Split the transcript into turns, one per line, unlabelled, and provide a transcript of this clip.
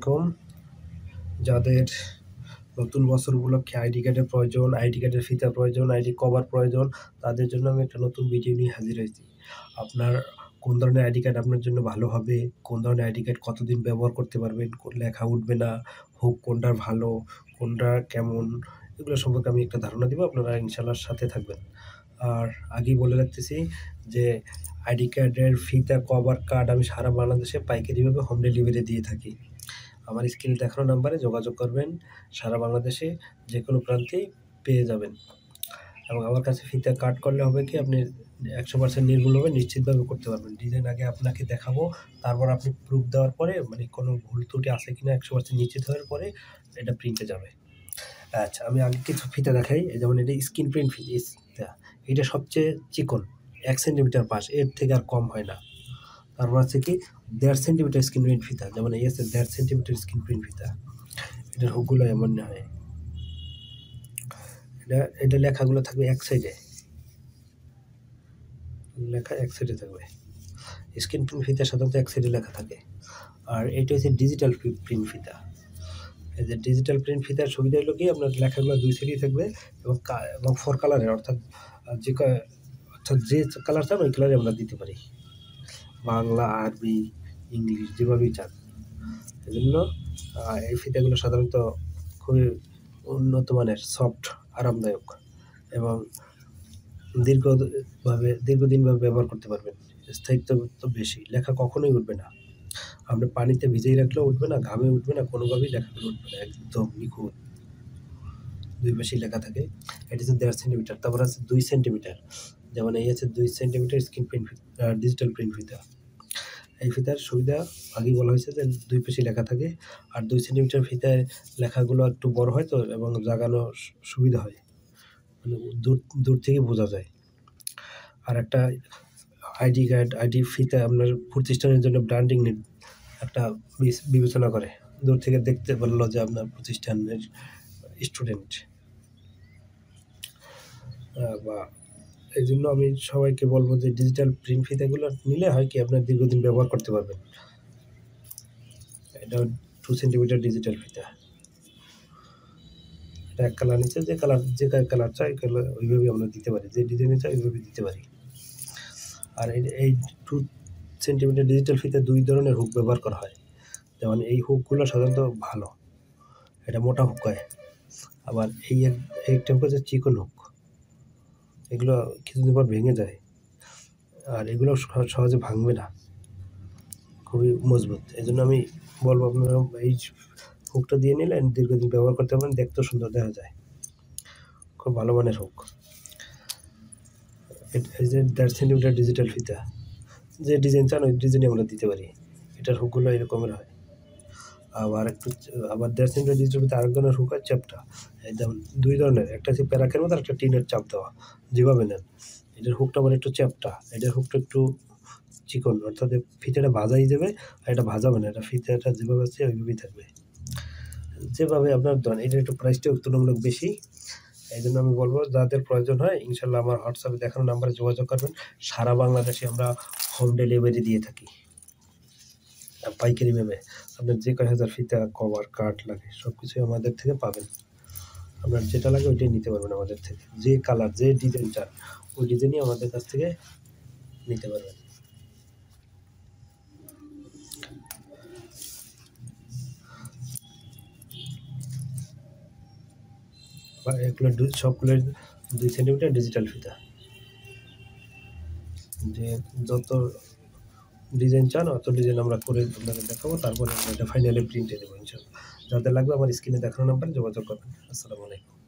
আলাইকুম। যাদের নতুন বছর উপলক্ষে আইডি কার্ডের প্রয়োজন, আইডি কার্ডের ফিতা প্রয়োজন, আইডি কভার প্রয়োজন, তাদের জন্য আমি একটা নতুন ভিডিও নিয়ে হাজির হয়েছি। আপনার কোন ধরনের আইডি কার্ড আপনার জন্য ভালো হবে, কোন ধরনের আইডি কার্ড কতদিন ব্যবহার করতে পারবেন, লেখা উঠবে না, হুক কোনটা ভালো, কোনটা কেমন, এগুলো সম্পর্কে আমি একটা ধারণা দিব। আপনারা ইনশাআল্লাহ সাথে থাকবেন। আর আগেই বলে রাখতেছি যে আইডি কার্ডের ফিতা, কভার, কার্ড আমি সারা বাংলাদেশে পাইকারিভাবে হোম ডেলিভারি দিয়ে থাকি। আমার স্ক্রিনে দেখানো নাম্বারে যোগাযোগ করবেন। সারা বাংলাদেশে যেকোনো প্রান্তেই পেয়ে যাবেন। এবং আমার কাছে ফিতা কাট করলে হবে কি, আপনি 100% নির্ভুলভাবে নিশ্চিতভাবে করতে পারবেন। ডিজাইন আগে আপনাকে দেখাবো, তারপর আপনি প্রুফ দেওয়ার পরে মানে কোনো ভুল ত্রুটি আছে কিনা 100% নিশ্চিত হওয়ার পরে এটা প্রিন্টে যাবে। আচ্ছা, আমি আগে কিছু ফিতা দেখাই। যেমন এটা স্ক্রিন প্রিন্ট ফিতা। এটা সবচেয়ে চিকন, 1 সেন্টিমিটার পাশ, এর থেকে আর কম হয় না। তারপর আছে কি 1.5 সেন্টিমিটার স্ক্রিন প্রিন্ট ফিতা, যেমন এই আছে 1.5 সেন্টিমিটার স্ক্রিন প্রিন্ট ফিতা। এটার হুকগুলো এমন হয়, এটা লেখাগুলো থাকবে এক সাইডে, লেখা এক সাইডে থাকবে। স্ক্রিন প্রিন্ট ফিতা সাধারণত এক সাইডে লেখা থাকে। আর এটা হচ্ছে ডিজিটাল প্রিন্ট ফিতা। এই যে ডিজিটাল প্রিন্ট ফিতার সুবিধা হলো কি, আপনার লেখাগুলো দুই সাইডেই থাকবে এবং 4 কালারের, অর্থাৎ যে কালার চান ওই কালারে আমরা দিতে পারি, বাংলা, আরবি, ইংলিশ যেভাবেই চান। এজন্য এই ফিতাগুলো সাধারণত খুবই উন্নত মানের, সফট, আরামদায়ক এবং দীর্ঘদিনভাবে ব্যবহার করতে পারবেন। স্থায়িত্ব তো বেশি, লেখা কখনোই উঠবে না। আপনি পানিতে ভিজিয়ে রাখলেও উঠবে না, ঘামে উঠবে না, কোনোভাবেই লেখাগুলো উঠবে না, একদম নিখুঁত। দুই পাশেই লেখা থাকে। এটা হচ্ছে 1.5 সেন্টিমিটার। তারপর আছে 2 সেন্টিমিটার, যেমন এই আছে 2 centimetre screen print digital print ফিতা। এই ফিতার সুবিধা আগেই বলা হয়েছে যে দুই পাশে লেখা থাকে। আর 2 সেন্টিমিটার ফিতায় লেখাগুলো একটু বড় হয় তো, এবং জাগানো সুবিধা হয়, মানে দূর থেকে বোঝা যায়। আর একটা আইডি কার্ড, আইডি ফিতা আপনার প্রতিষ্ঠানের জন্য ব্র্যান্ডিং একটা বিবেচনা করে, দূর থেকে দেখতে পারলো যে আপনার প্রতিষ্ঠানের স্টুডেন্ট। বা এই জন্য আমি সবাইকে বলবো যে ডিজিটাল প্রিন্ট ফিতাগুলো নিলে হয় কি, আপনার দীর্ঘদিন ব্যবহার করতে পারবেন। এটা 2 সেন্টিমিটার ডিজিটাল ফিতা। এটা এক কালার নিচে, যে কালার চাই ওইভাবেই আমরা দিতে পারি, যে ডিজাইনে চাই ওইভাবে দিতে পারি। আর এই 2 সেন্টিমিটার ডিজিটাল ফিতে 2 ধরনের হুক ব্যবহার করা হয়। যেমন এই হুকগুলো সাধারণত ভালো, এটা মোটা হুক হয়। আবার একটা হুক হচ্ছে চিকন হুক, এগুলো কিছুদিন পর ভেঙে যায়। আর এগুলো সহজে ভাঙবে না, খুবই মজবুত। এই জন্য আমি বলবো আপনারা এই হুকটা দিয়ে নিলে দীর্ঘদিন ব্যবহার করতে পারবেন, দেখতেও সুন্দর দেখা যায়, খুব ভালো মানের হুক। এই যে 1.5 সেন্টিমিটার ডিজিটাল ফিতা, যে ডিজাইন চান ওই ডিজাইনে আমরা দিতে পারি। এটার হুকগুলো এরকমের হয়। আবার 1.5 সেন্টিমিটার ডিজিটাল ফিতা আরেক ধরনের হুক হয় চ্যাপ্টা। এই যেমন 2 ধরনের, একটা হচ্ছে প্যারাকের মতো, একটা টিনের চাপ দেওয়া, যেভাবে নেন। এটার হুকটা আবার একটু চ্যাপ্টা, এটার হুকটা একটু চিকন, অর্থাৎ ফিতাটা ভাজাই যাবে, আর এটা ভাজাবে না, এটা ফিতাটা যেভাবে আছে ওইভাবেই থাকবে, যেভাবে আপনার ধরেন। এটার একটু প্রাইসটাও তুলনামূলক বেশি। এই জন্য আমি বলবো যাদের প্রয়োজন হয় ইনশাল্লাহ আমার হোয়াটসঅ্যাপে দেখানো নাম্বারে যোগাযোগ করবেন। সারা বাংলাদেশে আমরা হোম ডেলিভারি দিয়ে থাকি পাইকারিভাবে। আপনার যে কয় হাজার ফিতা, কভার, কার্ড লাগে সব কিছুই আমাদের থেকে পাবেন। আপনার যেটা লাগে ওইটাই নিতে পারবেন আমাদের থেকে, যে কালার, যে ডিজাইন চান ওই ডিজাইনই আমাদের কাছ থেকে নিতে পারবেন। এগুলো সবগুলোর 2 সেন্টিমিটার ডিজিটাল ফিতা। যে যত ডিজাইন চান অত ডিজাইন আমরা করে আপনাকে দেখাবো, তারপরে আমরা এটা ফাইনালি প্রিন্টে দেবো ইনশাল্লাহ। যাদের লাগবে আমার স্ক্রিনে দেখানো নাম্বারে যোগাযোগ করবেন। আসসালামু আলাইকুম।